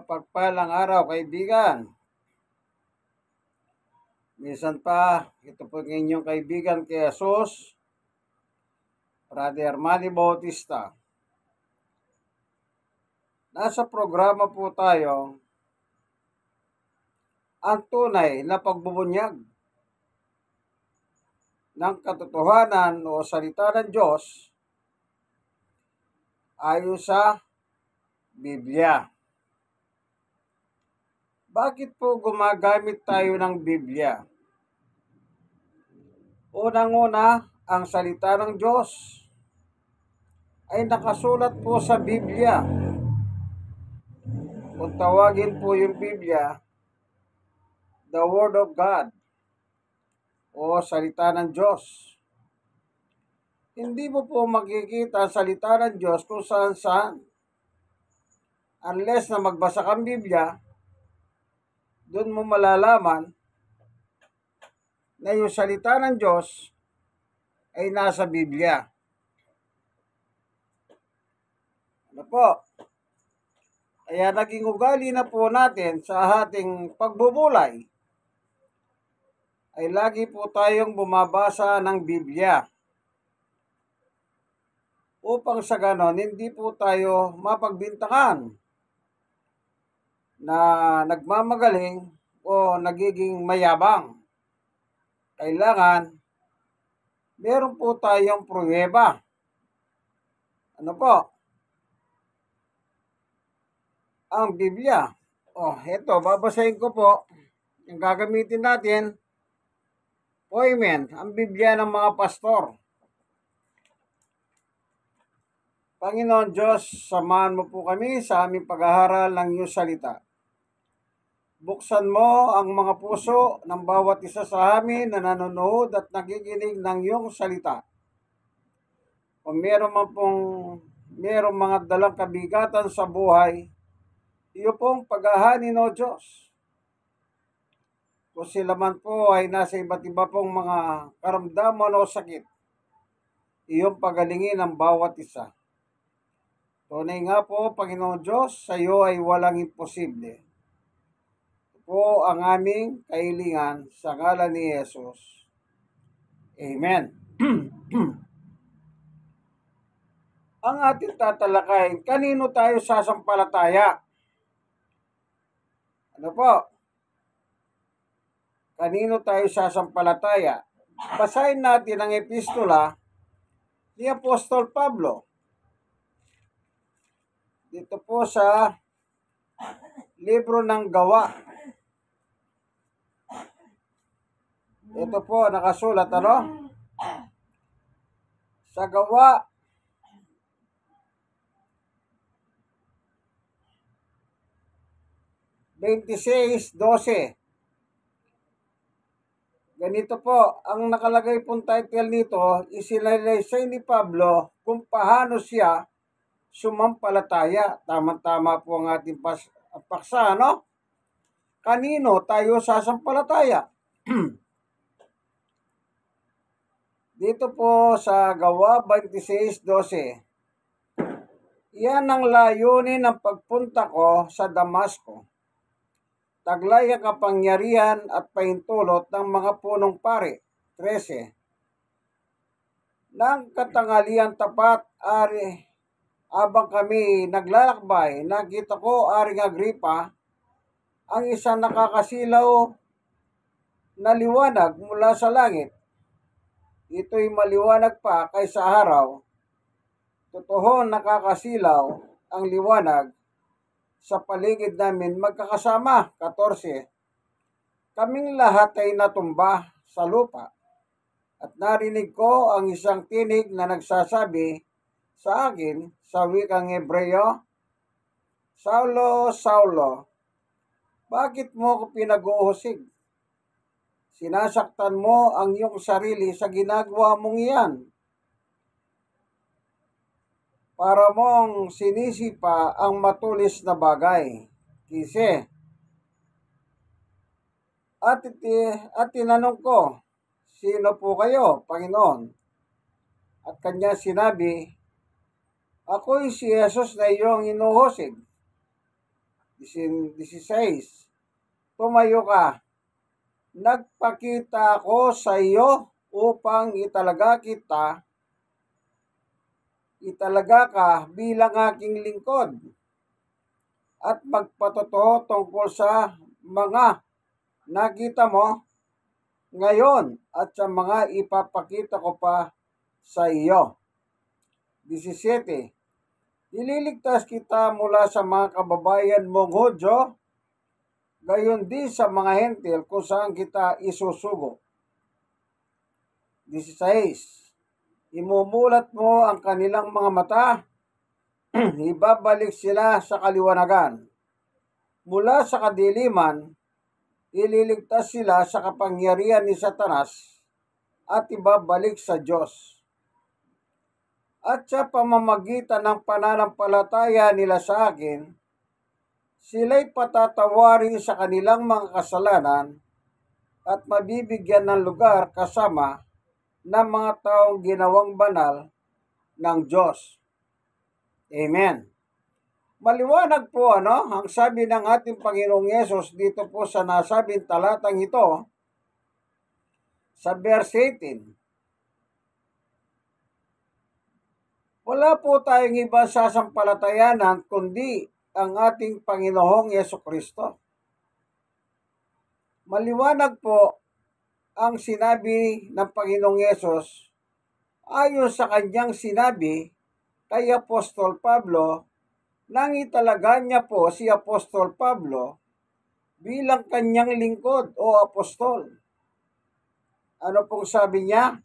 Mapagpalang araw, kaibigan. Minsan pa, ito po ang inyong kaibigan kay Jesus, Brother Manny Bautista. Nasa programa po tayo, ang tunay na pagbubunyag ng katotohanan o salita ng Diyos ayon sa Biblia. Bakit po gumagamit tayo ng Biblia? Unang-una, ang salita ng Diyos ay nakasulat po sa Biblia. Kung tawagin po yung Biblia, the Word of God o salita ng Diyos. Hindi mo po makikita ang salita ng Diyos kung saan-saan. Unless na magbasa kang Biblia, doon mo malalaman na yung salita ng Diyos ay nasa Biblia. Ano po? Kaya naging ugali na po natin sa ating pagbubulay ay lagi po tayong bumabasa ng Biblia upang sa ganon hindi po tayo mapagbintangan na nagmamagaling o nagiging mayabang. Kailangan meron po tayong pruweba. Ano po? Ang Biblia. Ito, babasahin ko po. Yung gagamitin natin, Poimen, ang Biblia ng mga pastor. Panginoon Diyos, samahan mo po kami sa aming pag-aaral ng iyong salita. Buksan mo ang mga puso ng bawat isa sa amin na nanonood at nakikinig ng iyong salita. Kung meron mga dalang kabigatan sa buhay, iyo pong paghahanin o Diyos. Kung sila man po ay nasa iba't iba pong mga karamdaman o sakit, iyong pagalingin ang bawat isa. Tunay nga po, Panginoon Diyos, sa iyo ay walang imposible. Ito po ang aming kahilingan sa ngalan ni Jesus. Amen. Ang ating tatalakayin, kanino tayo sasampalataya? Ano po? Kanino tayo sasampalataya? Basahin natin ang epistola ni Apostol Pablo. Dito po sa libro ng Gawa. Ito po nakasulat, ano? Sa Gawa 26:12. Ganito po, ang nakalagay pong title nito, isinalaysay ni Pablo kung paano siya sumampalataya. Tama-tama po ang ating paksa, no? Kanino tayo sasampalataya? Dito po sa Gawa 26:12. Yan ang layunin ng pagpunta ko sa Damasco. Taglay ang kapangyarihan at pahintulot ng mga punong pari. 13. Nang katanghalian tapat, abang kami naglalakbay, nakita ko, Aring Agripa, ang isang nakakasilaw na liwanag mula sa langit. Ito'y maliwanag pa kaysa araw. Totoo, nakakasilaw ang liwanag sa paligid namin magkakasama. 14. Kaming lahat ay natumba sa lupa at narinig ko ang isang tinig na nagsasabi sa akin sa wikang Hebreo, Saulo, Saulo, bakit mo ko pinag-uuhusig? Sinasaktan mo ang iyong sarili sa ginagawa mong iyan. Para mong sinisipa ang matulis na bagay. 15. At tinanong ko, sino po kayo, Panginoon? At kanya sinabi, ako'y si Jesus na iyong inuhusig. 16. Tumayo ka. Nagpakita ako sa iyo upang italaga ka bilang aking lingkod at magpatotoo tungkol sa mga nakita mo ngayon at sa mga ipapakita ko pa sa iyo. 17. Ililigtas kita mula sa mga kababayan mong Hudyo, gayon din sa mga hentil kung saan kita isusugo. 16. Imumulat mo ang kanilang mga mata, ibabalik sila sa kaliwanagan. Mula sa kadiliman, ililigtas sila sa kapangyarihan ni Satanas at ibabalik sa Diyos. At sa pamamagitan ng pananampalataya nila sa akin, sila'y patatawarin sa kanilang mga kasalanan at mabibigyan ng lugar kasama ng mga taong ginawang banal ng Diyos. Amen. Maliwanag po ang sabi ng ating Panginoong Yesus dito po sa nasabing talatang ito sa verse 18. Wala po tayong ibang sasampalatayanan kundi ang ating Panginoong Jesucristo. Maliwanag po ang sinabi ng Panginoong Yesus ayon sa kanyang sinabi kay Apostol Pablo nang italaga niya po si Apostol Pablo bilang kanyang lingkod o apostol. Ano pong sabi niya?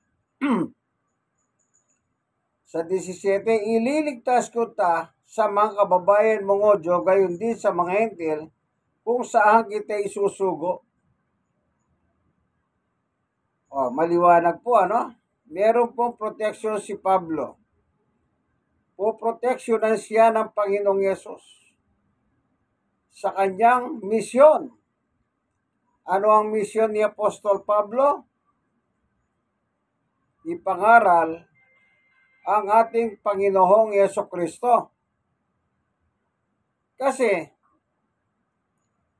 Sa 17, ililigtas ko ta sa mga kababayan mong Hudyo, gayon din sa mga hentil, kung saan kita isusugo. Maliwanag po, Meron pong proteksyon si Pablo. Poproteksyonan siya ng Panginoong Yesus sa kanyang misyon. Ano ang misyon ni Apostol Pablo? Ipangaral ang ating Panginoong Jesucristo. Kasi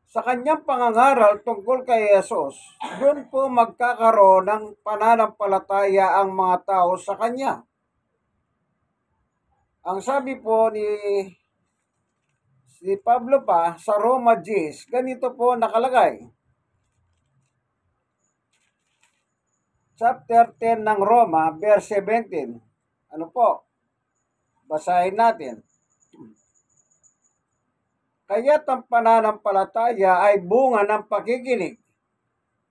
sa kanyang pangangaral tungkol kay Jesus, doon po magkakaroon ng pananampalataya ang mga tao sa kanya. Ang sabi po ni Pablo pa sa Roma 10, ganito po nakalagay. Chapter 10 ng Roma, verse 17. Ano po? Basahin natin. Kaya't ang pananampalataya ay bunga ng pakikinig,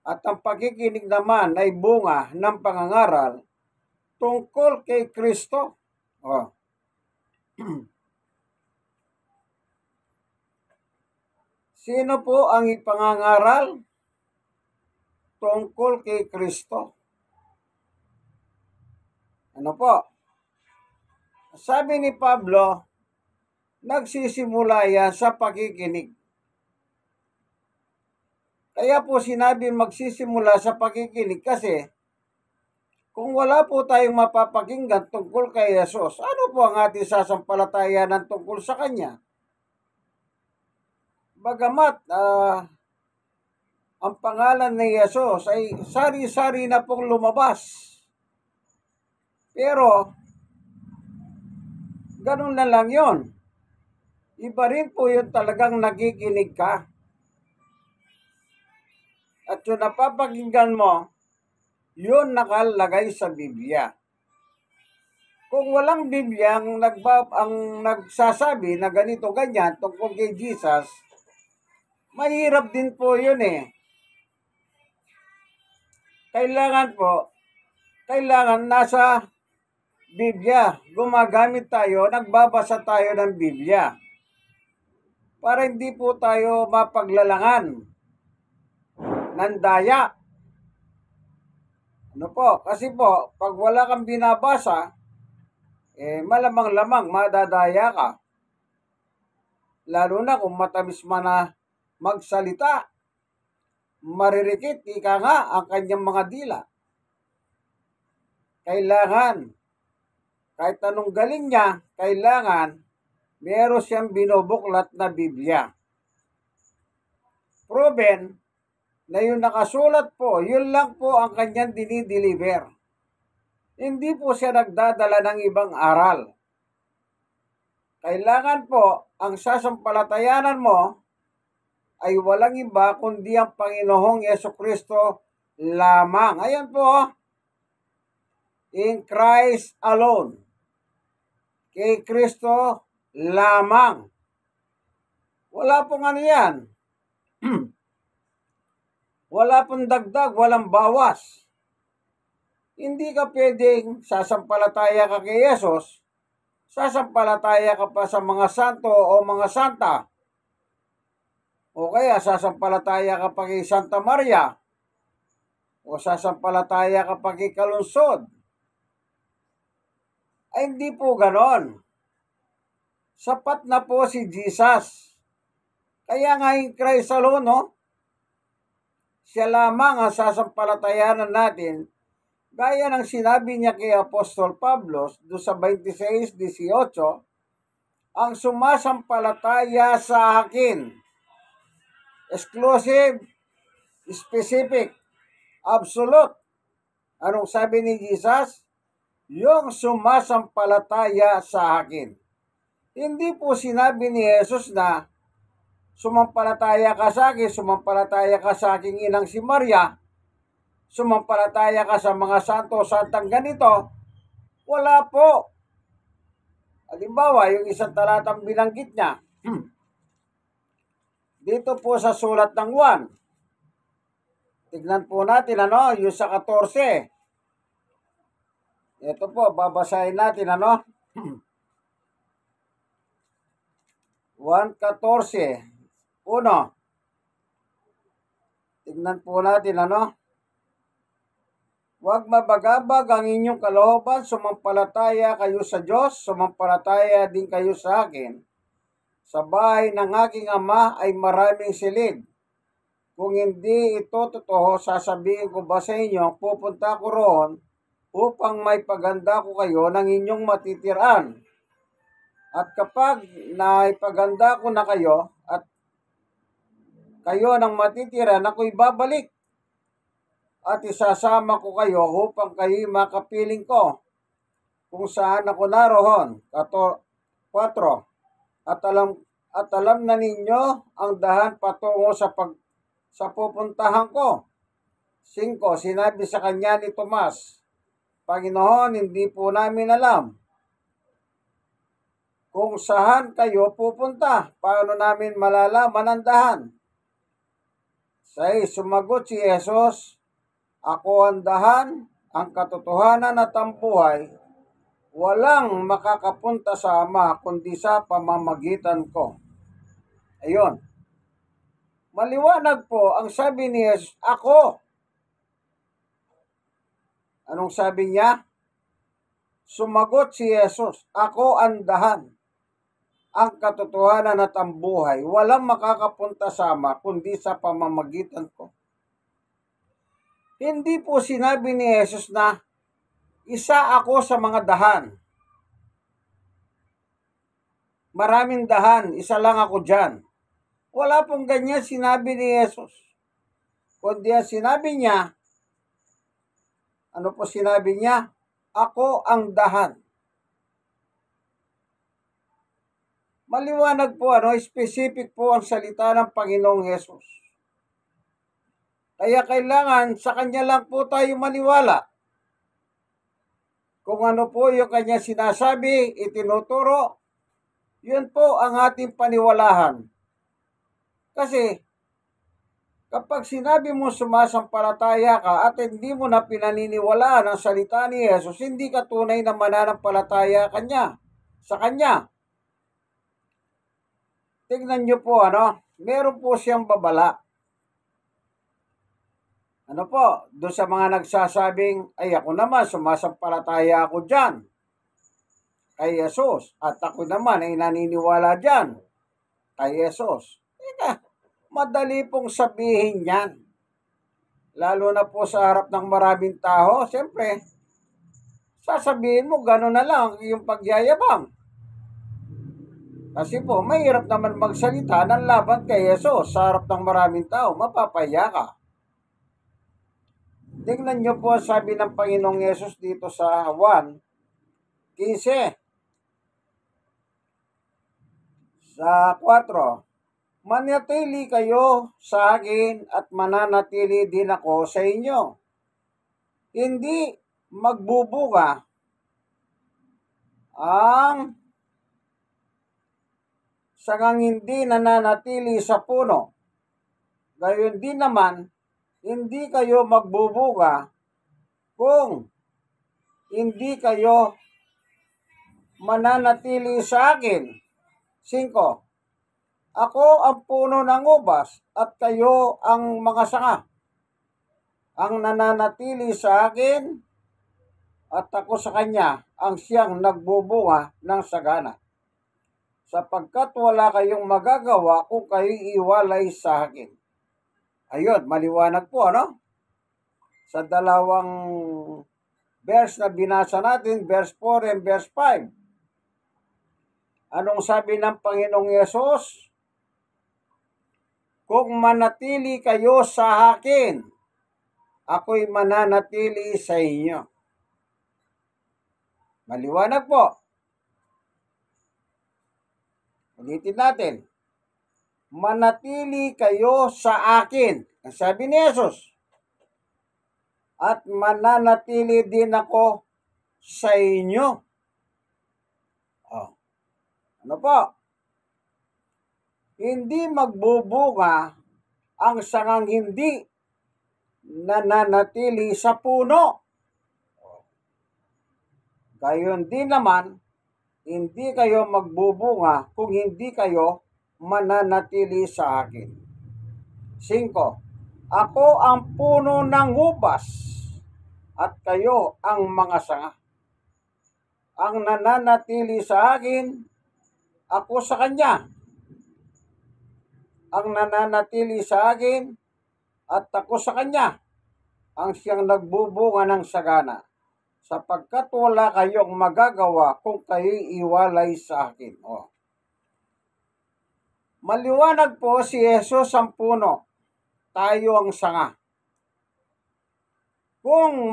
at ang pakikinig naman ay bunga ng pangangaral tungkol kay Kristo. Sino po ang ipangangaral tungkol kay Kristo? Ano po? Sabi ni Pablo, nagsisimula yan sa pakikinig. Kaya po sinabi magsisimula sa pakikinig kasi kung wala po tayong mapapakinggan tungkol kay Jesus, ano po ang ating sasampalatayanan tungkol sa Kanya? Bagamat ang pangalan ni Jesus ay sari-sari na pong lumabas. Pero ganun na lang yon. Iba rin po yung talagang nakikinig ka. At yung napapakinggan mo, yun nakalagay sa Biblia. Kung walang Biblia ang nagsasabi na ganito ganyan tungkol kay Jesus, mahirap din po yun eh. Kailangan nasa Biblia. Gumagamit tayo, nagbabasa tayo ng Biblia. Para hindi po tayo mapaglalangan ng daya. Ano po? Kasi po, pag wala kang binabasa, malamang-lamang madadaya ka. Lalo na kung matamis man na magsalita, maririkit, ika nga, ang kanyang mga dila. Kailangan, kahit anong galing niya, kailangan, meron siyang binubuklat na Biblia. proven na yung nakasulat po, yun lang po ang kanyang dinideliver. Hindi po siya nagdadala ng ibang aral. Kailangan po, ang sasampalatayanan mo ay walang iba kundi ang Panginoong Yesukristo lamang. Ayan po, in Christ alone. Kay Kristo lamang. Wala pong ano yan. Wala pong dagdag, walang bawas. Hindi ka pwedeng sasampalataya ka kay Yesus, sasampalataya ka pa sa mga santo o mga santa. O kaya sasampalataya ka pa kay Santa Maria, o sasampalataya ka pa kay Kalunsod. Ay hindi po ganon. Sapat na po si Jesus. Kaya nga in Christ alone, no? Siya lamang ang sasampalatayanan natin, gaya ng sinabi niya kay Apostol Pablo do sa 26:18, ang sumasampalataya sa akin. Exclusive, specific, absolute. Anong sabi ni Jesus? Yung sumasampalataya sa akin. Hindi po sinabi ni Jesus na sumampalataya ka sa akin, sumampalataya ka sa aking inang si Maria, sumampalataya ka sa mga santo, santang ganito. Wala po. Halimbawa, yung isang talatang binanggit niya, dito po sa sulat ng 1. Tignan po natin, yung sa 14. Ito po, babasahin natin, 1:14. 1. Tignan po natin, Huwag mabagabag ang inyong kalooban, sumampalataya kayo sa Diyos, sumampalataya din kayo sa akin. Sa bahay ng aking ama ay maraming silid. Kung hindi ito totoo, sasabihin ko ba sa inyo, pupunta ko roon upang may paganda ko kayo ng inyong matitiraan. At kapag naipaganda ko na kayo at kayo ng matitiran, ako'y babalik at isasama ko kayo upang kayo'y makapiling ko kung saan ako naroon. 4. At alam na ninyo ang dahan patungo sa pupuntahan ko. 5. Sinabi sa kanya ni Tomas, Panginoon, hindi po namin alam kung saan kayo pupunta. Paano namin malalaman ang dahan? 6. Sumagot si Jesus, ako ang dahan, ang katotohanan at ang buhay. Walang makakapunta sa Ama kundi sa pamamagitan ko. Ayun. Maliwanag po ang sabi ni Jesus, ako. Anong sabi niya? Sumagot si Jesus, ako ang dahan, ang katotohanan at ang buhay. Walang makakapunta sa Ama kundi sa pamamagitan ko. Hindi po sinabi ni Jesus na isa ako sa mga dahan. Maraming dahan, isa lang ako dyan. Wala pong ganyan sinabi ni Jesus. Kundi ang sinabi niya, ano po sinabi niya? Ako ang dahan. Maliwanag po, specific po ang salita ng Panginoong Jesus. Kaya kailangan sa Kanya lang po tayo maniwala. Kung ano po yung Kanya sinasabi, itinuturo, yun po ang ating paniwalahan. Kasi, kapag sinabi mo sumasampalataya ka at hindi mo na pinaniniwalaan ang salita ni Jesus, hindi ka tunay na mananampalataya sa Kanya. Tingnan nyo po, meron po siyang babala. Doon sa mga nagsasabing, ay ako naman, sumasampalataya ako dyan kay Jesus. At ako naman ay naniniwala dyan kay Jesus. Madali pong sabihin yan. Lalo na po sa harap ng maraming tao, siyempre, sasabihin mo, gano'n na lang yung pagyayabang. Kasi po, mahirap naman magsalita ng laban kay Jesus sa harap ng maraming tao. Mapapahiya ka. Tingnan nyo po sabi ng Panginoong Yesus dito sa Juan 15 sa 4. Manatili kayo sa akin at mananatili din ako sa inyo. Hindi magbubuga ang sangang hindi nananatili sa puno. Gayon din naman, hindi kayo magbubuga kung hindi kayo mananatili sa akin. 5. Ako ang puno ng ubas at kayo ang mga sanga. Ang nananatili sa akin at ako sa kanya ang siyang nagbubunga ng sagana. Sapagkat wala kayong magagawa kung kayo iwalay sa akin. Ayun, maliwanag po, ano? Sa dalawang verse na binasa natin, verse 4 and verse 5. Anong sabi ng Panginoong Yesus? Kung manatili kayo sa akin, ako'y mananatili sa inyo. Maliwanag po. Ulitin natin. Manatili kayo sa akin. Ang sabi ni Jesus. At mananatili din ako sa inyo. Oh. Ano po? Hindi magbubunga ang sangang hindi nananatili sa puno. Gayon din naman, hindi kayo magbubunga kung hindi kayo mananatili sa akin. 5. Ako ang puno ng ubas at kayo ang mga sanga. Ang nananatili sa akin, ako sa kanya. Ang nananatili sa akin at ako sa kanya ang siyang nagbubunga ng sagana, sapagkat wala kayong magagawa kung kayo'y iwalay sa akin. Oh. Maliwanag po si Jesus ang puno, tayo ang sanga. Kung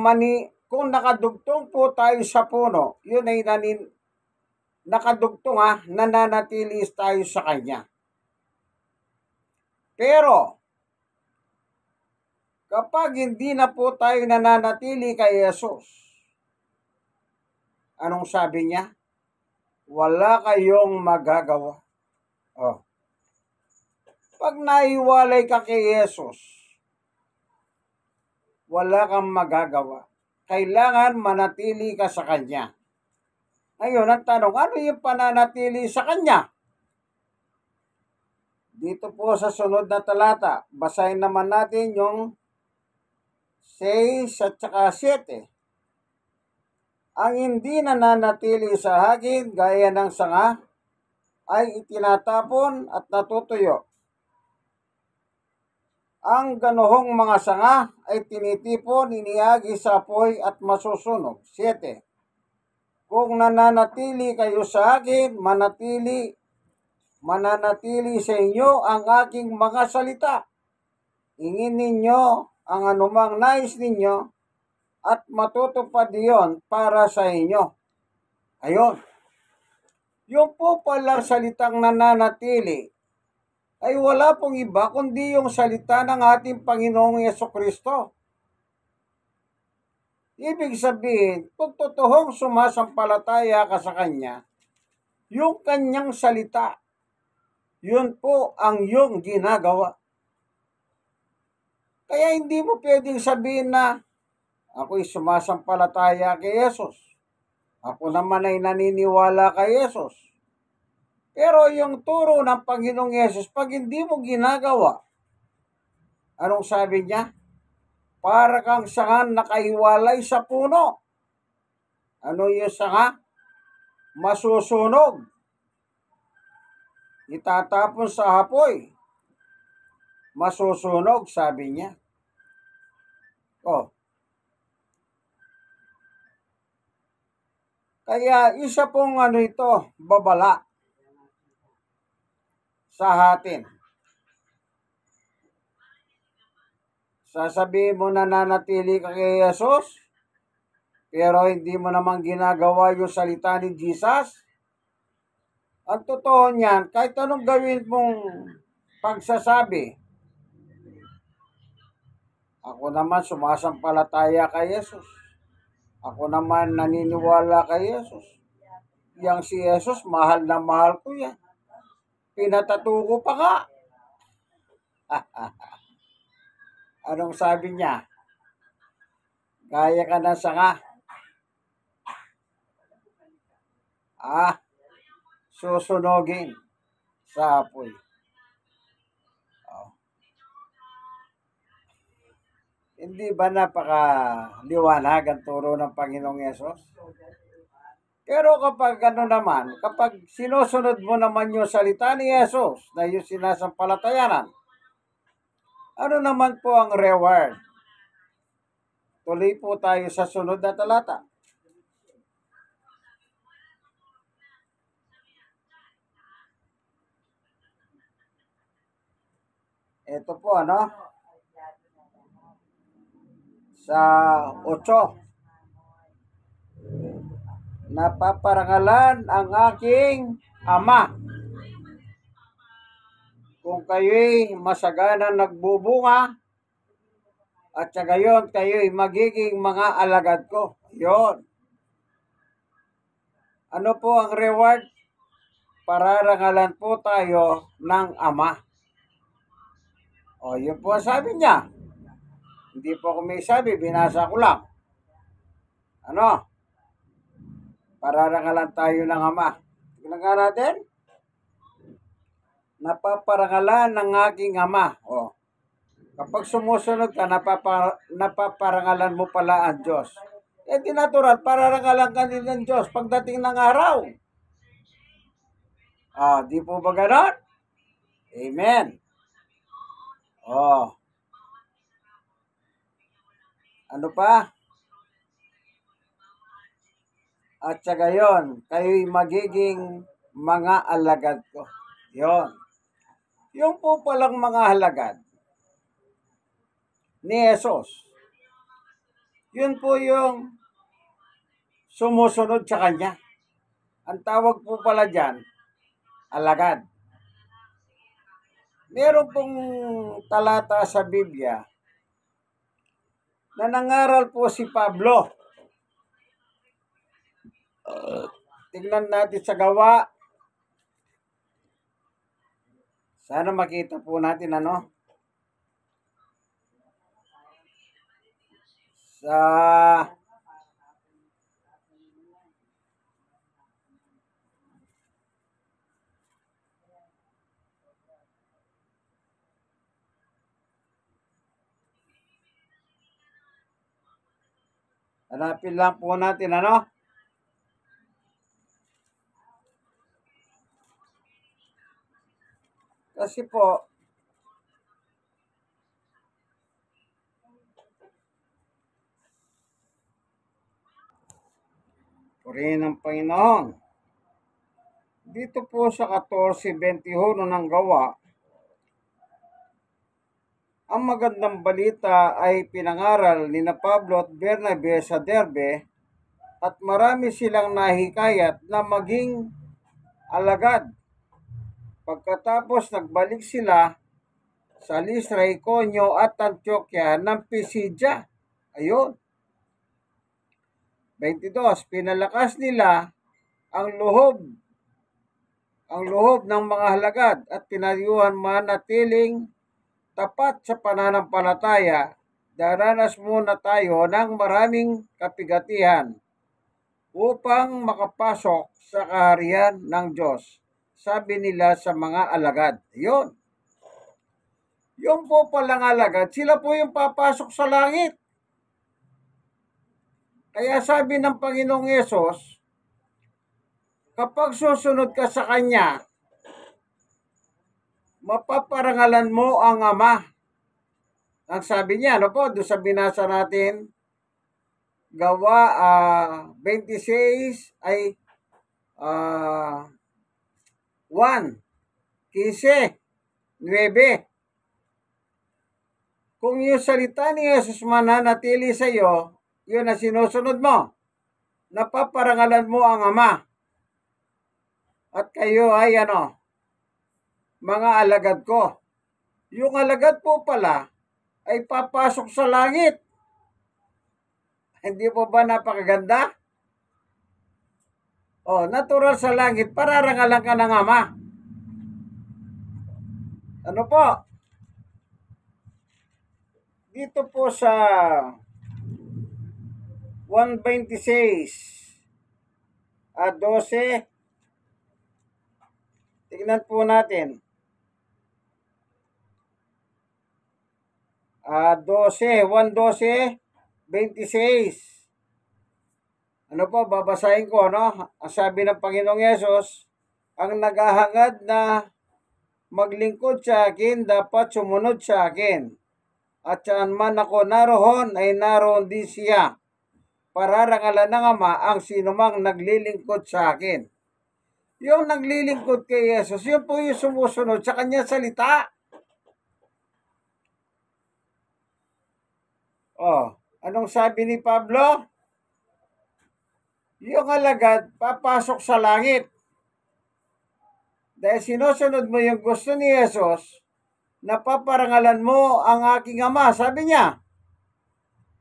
nakadugtong po tayo sa puno, yun ay nakadugtong nananatili tayo sa kanya. Pero, kapag hindi na po tayo nananatili kay Jesus, anong sabi niya? Wala kayong magagawa. Oh. Pag naiwalay ka kay Jesus, wala kang magagawa. Kailangan manatili ka sa Kanya. Ngayon, ang tanong, ano yung pananatili sa Kanya? Dito po sa sunod na talata, basahin naman natin yung 6 at saka 7. Ang hindi nananatili sa akin gaya ng sanga ay itinatapon at natutuyo. Ang ganohong mga sanga ay tinitipon, iniagi sa apoy at masusunog. 7. Kung nananatili kayo sa akin, mananatili sa inyo ang aking mga salita. Ingin ninyo ang anumang nais ninyo at matutupad iyon para sa inyo. Ayun. Yung po pala salitang nananatili ay wala pong iba kundi yung salita ng ating Panginoong Yesukristo. Ibig sabihin, kung totoong sumasampalataya ka sa Kanya, yung Kanyang salita, yun po ang iyong ginagawa. Kaya hindi mo pwedeng sabihin na, ako'y sumasampalataya kay Jesus. Ako naman ay naniniwala kay Jesus. Pero yung turo ng Panginoong Yesus, pag hindi mo ginagawa, anong sabi niya? Para kang sangang nakahiwalay sa puno. Ano yung sanga? Masusunog. Itatapon sa apoy. Masusunog, sabi niya. Oh. Kaya isa pong ito, babala. sa atin. Sasabihin mo na nanatili ka kay Jesus, pero hindi mo naman ginagawa yung salita ni Jesus. Ang totoo niyan, kahit anong gawin mong pagsasabi, ako naman sumasampalataya kay Jesus. Ako naman naniniwala kay Jesus. Yang si Jesus, mahal na mahal ko yan. Pinatatuko pa ka. Anong sabi niya? Gaya ka ng sanga. Susunogin sa apoy. Hindi ba napakaliwanag ang turo ng Panginoong Yesus? Pero kapag kapag sinusunod mo naman yung salita ni Yesus na yung sinasampalatayanan, ano naman po ang reward? Tuloy po tayo sa sunod na talata. Ito po sa 8. Napaparangalan ang aking Ama kung kayo'y masaganang nagbubunga at sa gayon kayo'y magiging mga alagad ko. Yon. Ano po ang reward? Pararangalan po tayo ng Ama. O, yun po ang sabi niya. Hindi po ako may sabi, binasa ko lang. Pararangalan tayo ng Ama. Tignan nga natin. Napaparangalan ng aking Ama. O, kapag sumusunod ka, napaparangalan mo pala ang Diyos. Di natural, pararangalan ka din ng Diyos pagdating ng araw. Di po ba ganon? Amen. Ano pa? At sa gayon, kayo'y magiging mga alagad ko. Yon. Yung po palang mga alagad ni Jesus, yun po yung sumusunod sa Kanya. Ang tawag po pala dyan, alagad. Meron pong talata sa Biblia na nangaral po si Pablo. Tingnan natin sa Gawa. Sana makita po natin sa hanapin lang po natin kasi po purihin ng Panginoon. Dito po sa 14:21 ng Gawa, ang magandang balita ay pinangaral ni na Pablo at Bernabe sa Derbe at marami silang nahikayat na maging alagad. Pagkatapos nagbalik sila sa Listra, Iconio at Antioquia ng Pisidia. Ayun. 22. Pinalakas nila ang loob ng mga halagad at tinayuhan manatiling tapat sa pananampalataya. Daranas muna tayo ng maraming kapigatihan upang makapasok sa kaharian ng Diyos. Sabi nila sa mga alagad. Yun. Yung po palang alagad, sila po yung papasok sa langit. Kaya sabi ng Panginoong Yesus, kapag susunod ka sa Kanya, mapaparangalan mo ang Ama. Ang sabi niya, doon sa binasa natin, Gawa 26 ay 1. 15:9. Kung yung salita ni Jesus mananatili sa iyo, yun na sinusunod mo, napaparangalan mo ang Ama. At kayo ay mga alagad ko. Yung alagad po pala ay papasok sa langit. Hindi po ba napakaganda? Natural sa langit, pararangalan ka ng Ama. Ano po? Dito po sa 1:26-12, tignan po natin. 1:26. Ano po, babasahin ko, Ang sabi ng Panginoong Yesus, ang naghahangad na maglingkod sa akin, dapat sumunod sa akin. At saan man ako naroon, ay naroon din siya. Pararangalan ng Ama ang sinumang naglilingkod sa akin. Yung naglilingkod kay Jesus, yun po yung sumusunod sa kanyang salita. Anong sabi ni Pablo? Yung alagad, papasok sa langit. Dahil sinusunod mo yung gusto ni Jesus, napaparangalan mo ang aking Ama, sabi niya.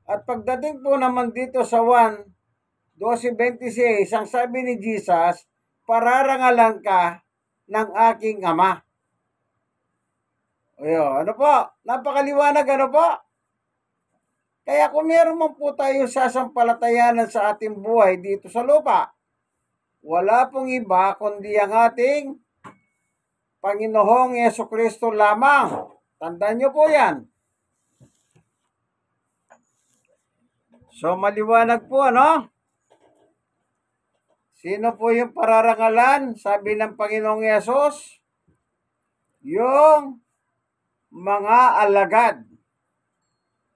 At pagdating po naman dito sa 1:12-26, ang sabi ni Jesus, pararangalan ka ng aking Ama. Ano po? Napakaliwanag, po? Kaya kung meron man po tayong sasampalatayanan sa ating buhay dito sa lupa, wala pong iba kundi ang ating Panginoong Jesucristo lamang. Tandaan niyo po yan. So, maliwanag po, Sino po yung pararangalan? Sabi ng Panginoong Yesus, yung mga alagad.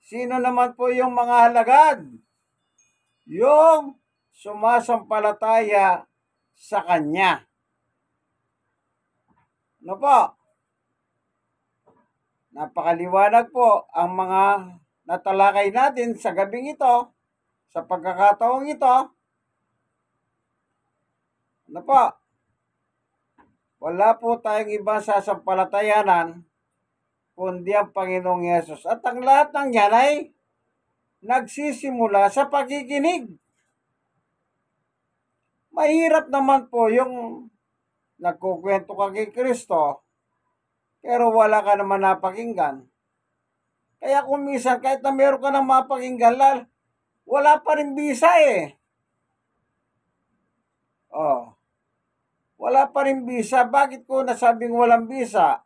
Sino naman po yung mga alagad? Yung sumasampalataya sa Kanya. Ano po? Napakaliwanag po ang mga natalakay natin sa gabing ito, sa pagkakataong ito. Ano po? Wala po tayong ibang sasampalatayanan kundi ang Panginoong Yesus. At ang lahat ng yan ay nagsisimula sa pakikinig. Mahirap naman po yung nagkukwento ka kay Kristo, pero wala ka naman napakinggan. Kaya kung minsan, kahit na meron ka ng mapakinggan, wala pa rin bisa eh. Wala pa rin bisa. Bakit ko nasabing walang bisa?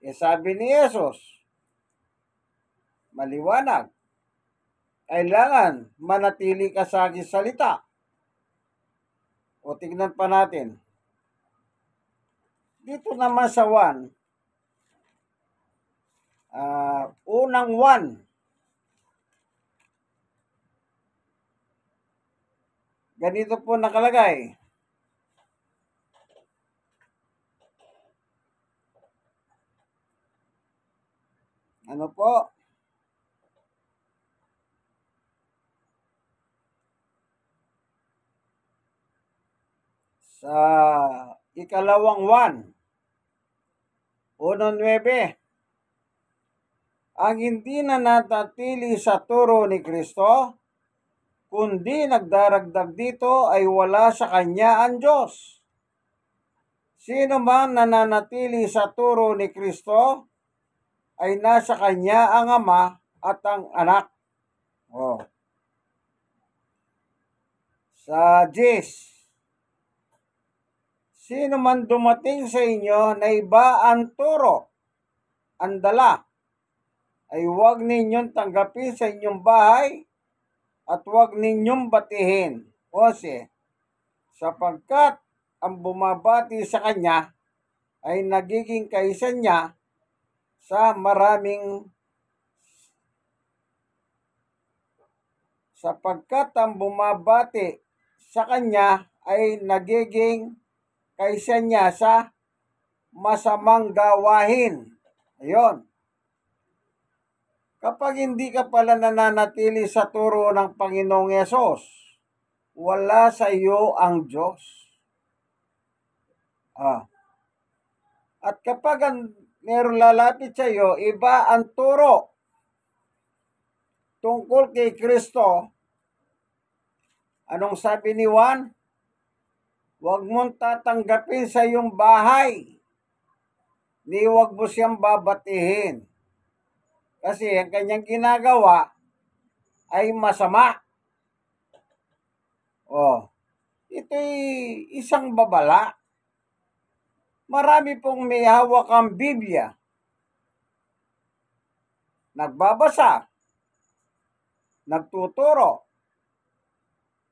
Sabi ni Jesus, maliwanag, kailangan manatili ka sa aking salita. Tignan pa natin. Dito naman sa 1, unang 1. Ganito po nakalagay. Ano po? Sa ikalawang 1:9. Ang hindi nananatili sa turo ni Kristo, kundi nagdaragdag dito ay wala sa Kanya ang Diyos. Sino man nananatili sa turo ni Kristo, ay nasa Kanya ang Ama at ang Anak. Sa 10. Sino man dumating sa inyo na iba ang turo, ang dala, ay huwag ninyong tanggapin sa inyong bahay at huwag ninyong batihin. 11. Sapagkat ang bumabati sa kanya ay nagiging kaisa niya sa maraming sapagkat ang bumabati sa kanya ay nagiging kaisa niya sa masamang gawain. Ayun. Kapag hindi ka pala nananatili sa turo ng Panginoong Yesus, wala sa iyo ang Diyos. At kapag meron lalapit sa iyo, iba ang turo tungkol kay Kristo. Anong sabi ni Juan? Huwag mong tatanggapin sa iyong bahay, ni huwag mo siyang babatihin. Kasi ang kanyang ginagawa ay masama. Ito'y isang babala. Marami pong may hawak ang Biblia. Nagbabasa. Nagtuturo.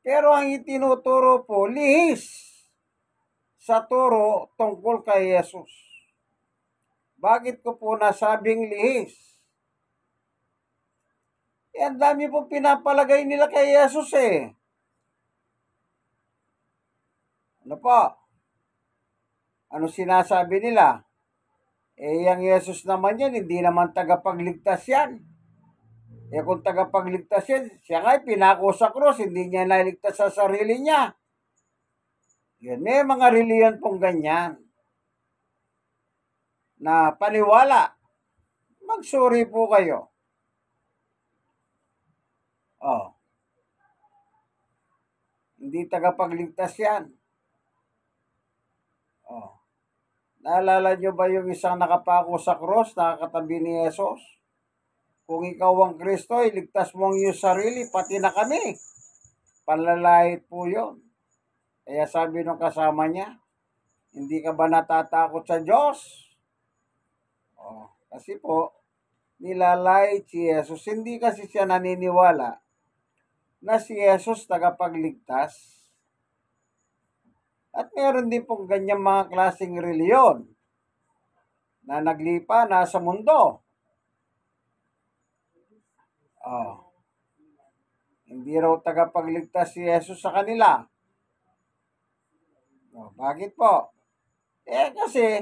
Pero ang itinuturo po, lihis sa turo tungkol kay Jesus. Bakit ko po nasabing lihis? Ang dami po pinapalagay nila kay Jesus eh. Ano po? Ano sinasabi nila? Yung Jesus naman yan, hindi naman tagapagligtas yan. Kung tagapagligtas yan, siya nga'y pinako sa krus, hindi niya naligtas sa sarili niya. Yan, may mga reliyon pong ganyan na paniwala. Magsuri po kayo. Hindi tagapagligtas yan. Naalala nyo ba yung isang nakapako sa cross, nakakatabi ni Jesus? Kung ikaw ang Kristo, iligtas mo ang iyong sarili, pati na kami. Panlalait po yun. Kaya sabi nung kasama niya, hindi ka ba natatakot sa Diyos? Kasi po, nilalait si Jesus. Hindi kasi siya naniniwala na si Jesus tagapagligtas. At meron din pong ganyang mga klaseng reliyon na naglipa na sa mundo. Hindi raw tagapagligtas si Jesus sa kanila. Bakit po? Kasi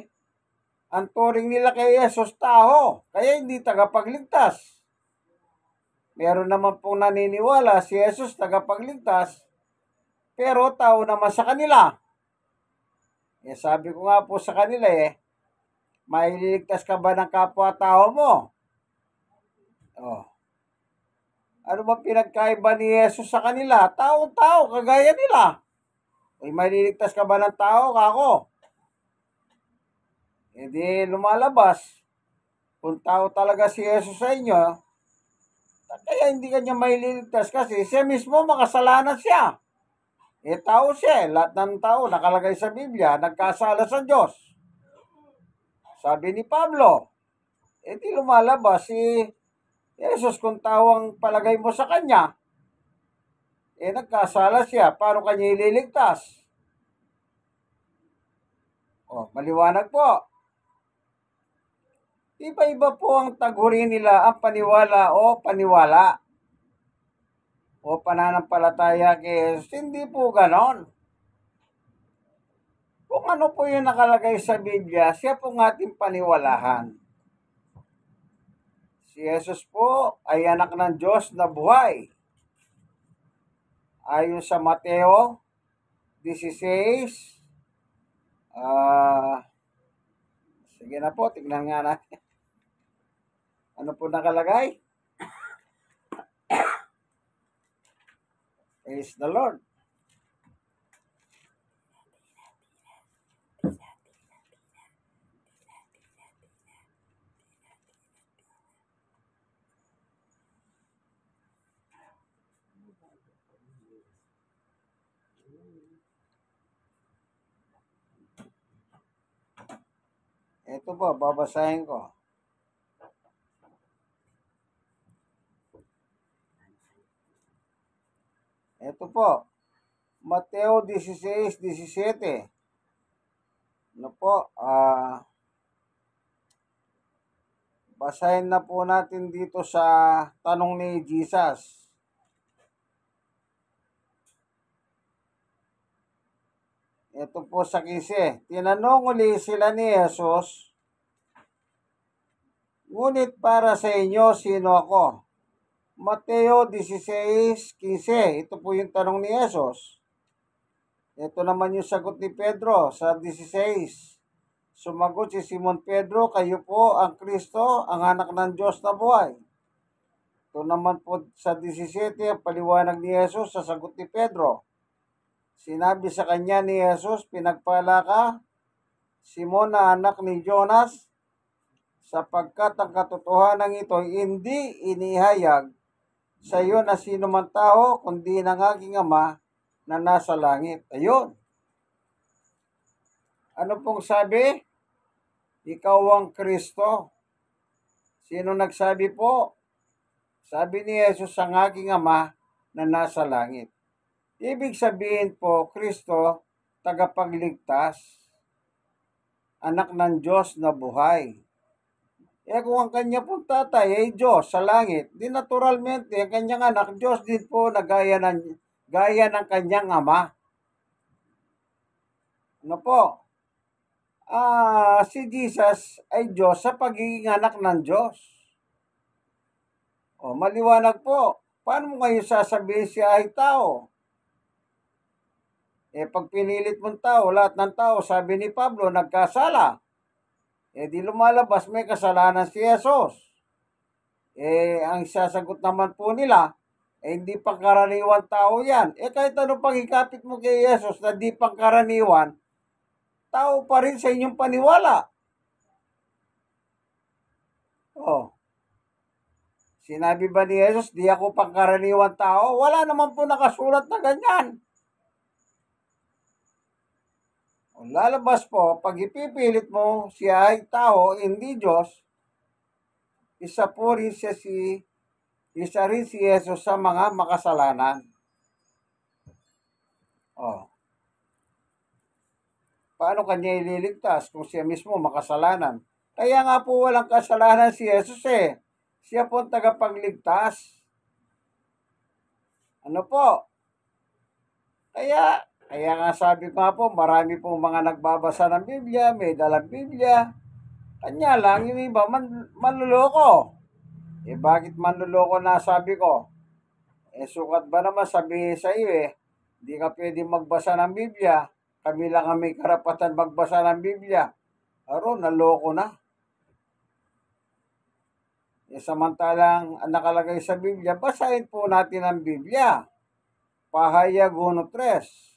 ang turing nila kay Jesus tao, kaya hindi tagapagligtas. Meron naman pong naniniwala si Jesus tagapagligtas, pero tao naman sa kanila. Sabi ko nga po sa kanila maililigtas ka ba ng kapwa-tao mo? Ano ba pinagkaiba ni Jesus sa kanila? Tao-tao, kagaya nila. Maililigtas ka ba ng tao? Kako. Hindi lumalabas. Kung tao talaga si Jesus sa inyo, kaya hindi kanya maililigtas kasi siya mismo makasalanan siya. Tao siya. Lahat ng tao nakalagay sa Biblia, nagkasala sa Diyos. Sabi ni Pablo, di lumalabas si Jesus kung tao ang palagay mo sa kanya. Nagkasala siya. Paano kanya ililigtas? Maliwanag po. Iba-iba po ang taguri nila ang paniwala o paniwala o pananampalataya kay Jesus. Hindi po ganon. Kung ano po yung nakalagay sa Biblia, siya po ang ating paniwalahan. Si Jesus po ay anak ng Diyos na buhay. Ayon sa Mateo 16, sige na po, tignan nga natin. Ano po nakalagay? Praise the Lord. Ito po, babasahin ko. Ito po, Mateo 16:17. Ano po, basahin na po natin dito sa tanong ni Jesus. Ito po sa 15. Tinanong uli sila ni Jesus, ngunit para sa inyo, sino ako? Mateo 16:15. Ito po yung tanong ni Jesus. Ito naman yung sagot ni Pedro sa 16. Sumagot si Simon Pedro, kayo po ang Kristo, ang anak ng Diyos na buhay. Ito naman po sa 17, ang paliwanag ni Jesus sa sagot ni Pedro. Sinabi sa kanya ni Jesus, pinagpala ka, Simon na anak ni Jonas, sapagkat ang katotohanan ito hindi inihayag sa iyo na sino man tao, kundi ng aking Ama na nasa langit. Ayun. Ano pong sabi? Ikaw ang Kristo. Sino nagsabi po? Sabi ni Jesus, ang aking Ama na nasa langit. Ibig sabihin po, Kristo, tagapagligtas, anak ng Diyos na buhay. Kung ang kanya pong tatay ay Diyos sa langit, di naturalmente, ang kanyang anak, Diyos din po na gaya ng kanyang ama. Ano po? Si Jesus ay Diyos sa pagiging anak ng Diyos. Maliwanag po. Paano mo kayo sasabihin siya ay tao? Pag pinilit mong tao, lahat ng tao, sabi ni Pablo, nagkasala. Di lumalabas may kasalanan si Jesus. Ang sasagot naman po nila, hindi pangkaraniwan tao yan. Kahit ano pang ikapit mo kay Jesus na di pangkaraniwan, tao pa rin sa inyong paniwala. Sinabi ba ni Jesus, di ako pangkaraniwan tao? Wala naman po nakasulat na ganyan. Lalabas po, pag ipipilit mo siya ay tao, hindi Diyos, isa rin si Jesus sa mga makasalanan. Paano kanya ililigtas kung siya mismo makasalanan? Kaya nga po walang kasalanan si Jesus Siya po ang tagapagligtas. Ano po? Kaya nga sabi ko nga po, marami pong mga nagbabasa ng Biblia, may dalang Biblia. Kanya lang, yung iba manluloko. Bakit manluloko na sabi ko? Sukat ba naman sabihin sa iyo hindi ka pwede magbasa ng Biblia. Kami lang ang may karapatan magbasa ng Biblia. Naloko na. Samantalang ang nakalagay sa Biblia, basahin po natin ang Biblia. Pahayag 1:3.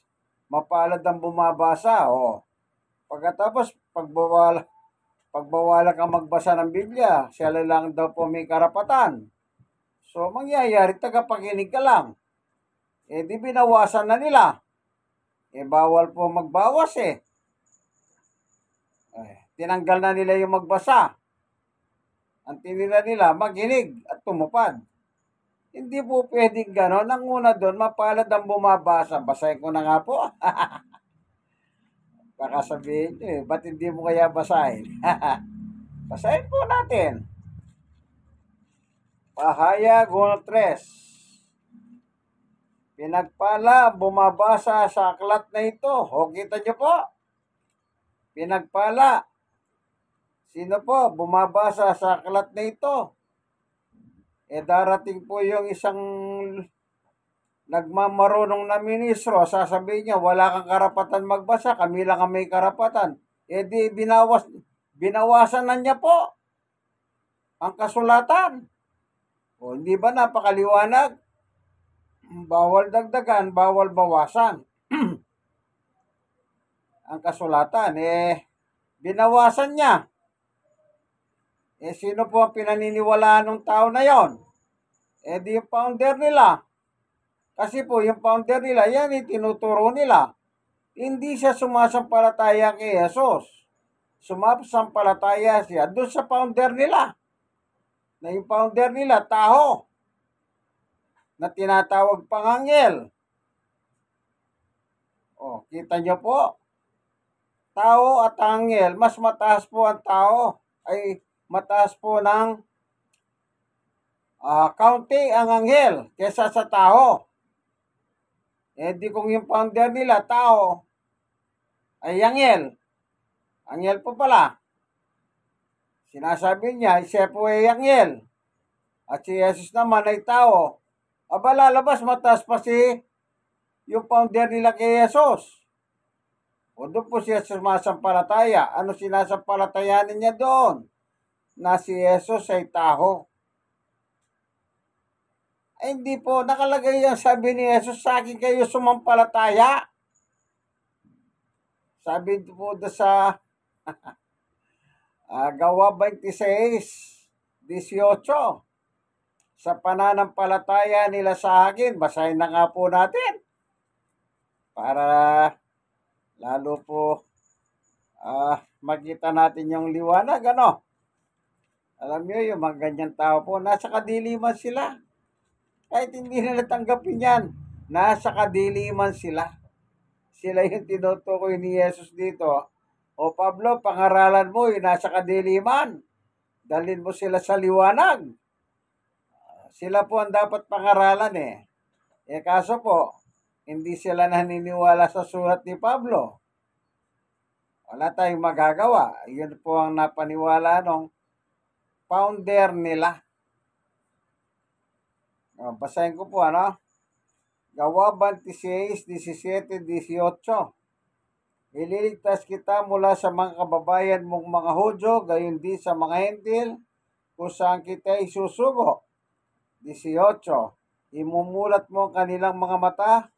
Mapalad ang bumabasa. Pagkatapos, pagbawala kang magbasa ng Biblia, siya lang daw po may karapatan. So, mangyayari, tagapakinig ka lang. Di binawasan na nila. Bawal po magbawas tinanggal na nila yung magbasa. Ang tinira nila, maghinig at tumupad. Hindi po pwedeng gano'n. Ang una doon, mapalad ang bumabasa. Basahin ko na nga po. Baka sabihin nyo ba't hindi mo kaya basahin? Basahin po natin. Pahayag 1:3. Pinagpala, bumabasa sa aklat na ito. Kita nyo po? Pinagpala. Sino po bumabasa sa aklat na ito? Darating po yung isang nagmamarunong na ministro, sasabihin niya, wala kang karapatan magbasa, kami lang ang may karapatan. Di binawasan na niya po ang kasulatan. Hindi ba napakaliwanag? Bawal dagdagan, bawal bawasan. Ang kasulatan, binawasan niya. Sino po ang pinaniniwalaan ng tao na yon? Di yung founder nila. Kasi po, yung founder nila, yan tinuturo nila. Hindi siya sumasampalataya kay Jesus. Sumasampalataya siya doon sa founder nila. Na yung founder nila, tao. Na tinatawag pang anghel. Kita nyo po? Tao at anghel, mas mataas po ang tao. Ay mataas po ng kaunti ang anghel kesa sa tao. Di kung yung founder nila, tao, ay anghel. Anghel po pala. Sinasabi niya, siya po ay anghel. At si Jesus naman ay tao. Aba, lalabas mataas pa si yung founder nila kay Jesus. O doon po siya sumasampalataya. Ano sinasampalatayanin niya doon? Na si Jesus ay tao. Ay hindi po, nakalagay yan, sabi ni Jesus, sa akin kayo sumampalataya. Sabi po doon sa Gawa 26:18. Sa pananampalataya nila sa akin, basahin na nga po natin. Para lalo po makita natin yung liwanag, ano? Alam nyo, yung mga ganyan tao po, nasa kadiliman sila. Kahit hindi nila tanggapin yan, nasa kadiliman sila. Sila yung tinutukoy ni Jesus dito. O Pablo, pangaralan mo yung nasa kadiliman. Dalhin mo sila sa liwanag. Sila po ang dapat pangaralan eh. Kaso po, hindi sila naniniwala sa sulat ni Pablo. Wala tayong magagawa. Yun po ang napaniwala nung founder nila. Basahin ko po, ano? Gawa 26:17-18. Ililigtas kita mula sa mga kababayan mong mga Hudyo, gayon din sa mga Hentil, kung saan kita isusugo. 18. Imumulat mo ang kanilang mga mata,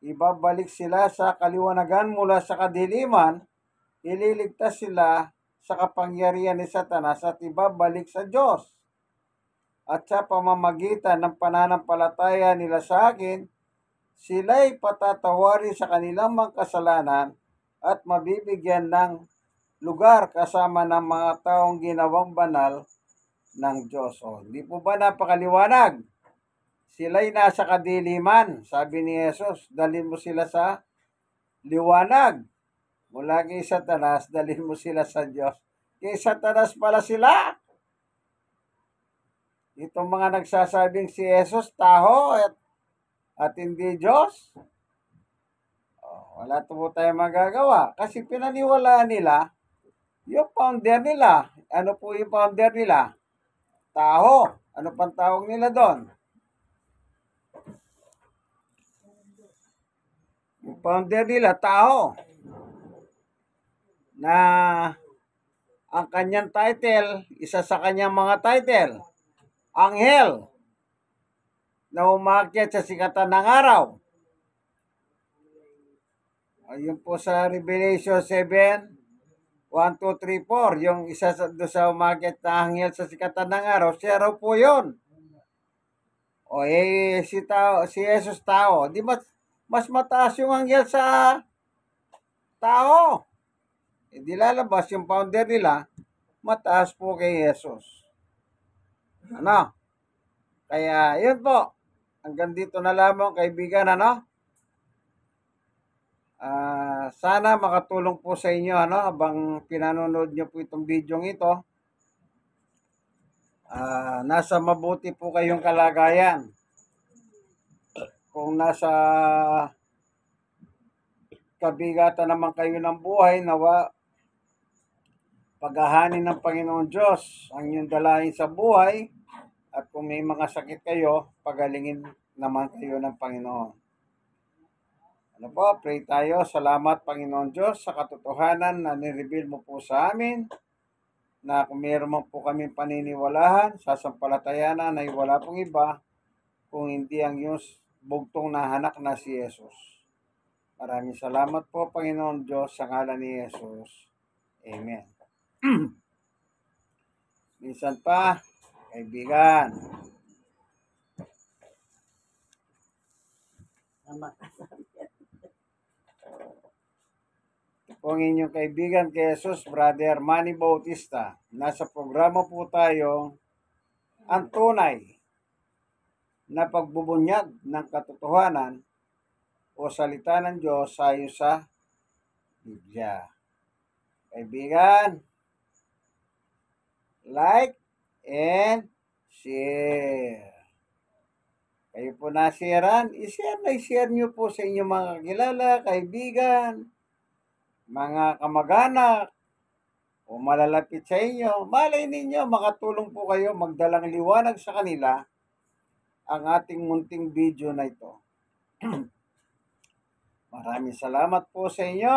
ibabalik sila sa kaliwanagan mula sa kadiliman, ililigtas sila sa kapangyarihan ni Satanas at ibabalik sa Diyos. At sa pamamagitan ng pananampalataya nila sa akin, sila'y patatawarin sa kanilang mga kasalanan at mabibigyan ng lugar kasama ng mga taong ginawang banal ng Diyos. O, hindi po ba napakaliwanag? Sila'y nasa kadiliman, sabi ni Jesus, dalhin mo sila sa liwanag. Mula kay Satanas, dalhin mo sila sa Diyos. Kay Satanas pala sila. Itong mga nagsasabing si Jesus, taho at hindi Diyos. Wala po tayong magagawa. Kasi pinaniwalaan nila yung founder nila. Ano po yung founder nila? Taho. Ano pang tawag nila doon? Yung founder nila, tao. Na ang kanyang title, isa sa kanyang mga title, anghel na umakyat sa sikatan ng araw. Ayun po sa Revelation 7, 1, 2, 3, 4. Yung isa sa umakyat na anghel sa sikatan ng araw, siya raw po yun. O si Jesus tao. Di mas mataas yung anghel sa tao. Hindi lalabas yung founder nila, mataas po kay Jesus. Ano? Kaya, yun po. Hanggang dito na lamang, kaibigan, ano? Sana makatulong po sa inyo, ano? Habang pinanonood nyo po itong video ito. Nasa mabuti po kayong kalagayan. Kung nasa kabigatan naman kayo ng buhay, nawa paghahanin ng Panginoon Diyos ang inyong dalahin sa buhay, at kung may mga sakit kayo, pagalingin naman kayo ng Panginoon. Ano po, pray tayo. Salamat Panginoon Diyos sa katotohanan na nireveal mo po sa amin, na kung meron man po kami paniniwalahan, sasampalatayanan ay wala pong iba kung hindi ang iyong bugtong na anak na si Jesus. Maraming salamat po Panginoon Diyos sa ngalan ni Jesus. Amen. Minsan pa, kaibigan. Ito po ang inyong kaibigan kay Jesus, Brother Manny Bautista. Nasa programa po tayo, ang tunay na pagbubunyag ng katotohanan o salita ng Diyos ayon sa Biblia. Kaibigan, like and share. Kayo po na-sharean, i-share nyo po sa inyong mga kakilala, kaibigan, mga kamag-anak, o malalapit sa inyo, malay ninyo makatulong po kayo magdalang liwanag sa kanila ang ating munting video na ito. Maraming salamat po sa inyo.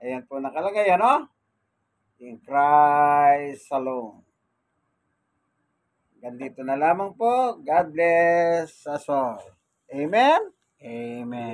Ayan po nakalagay, ano? In Christ alone. Ganito na lamang po. God bless us all. Amen? Amen.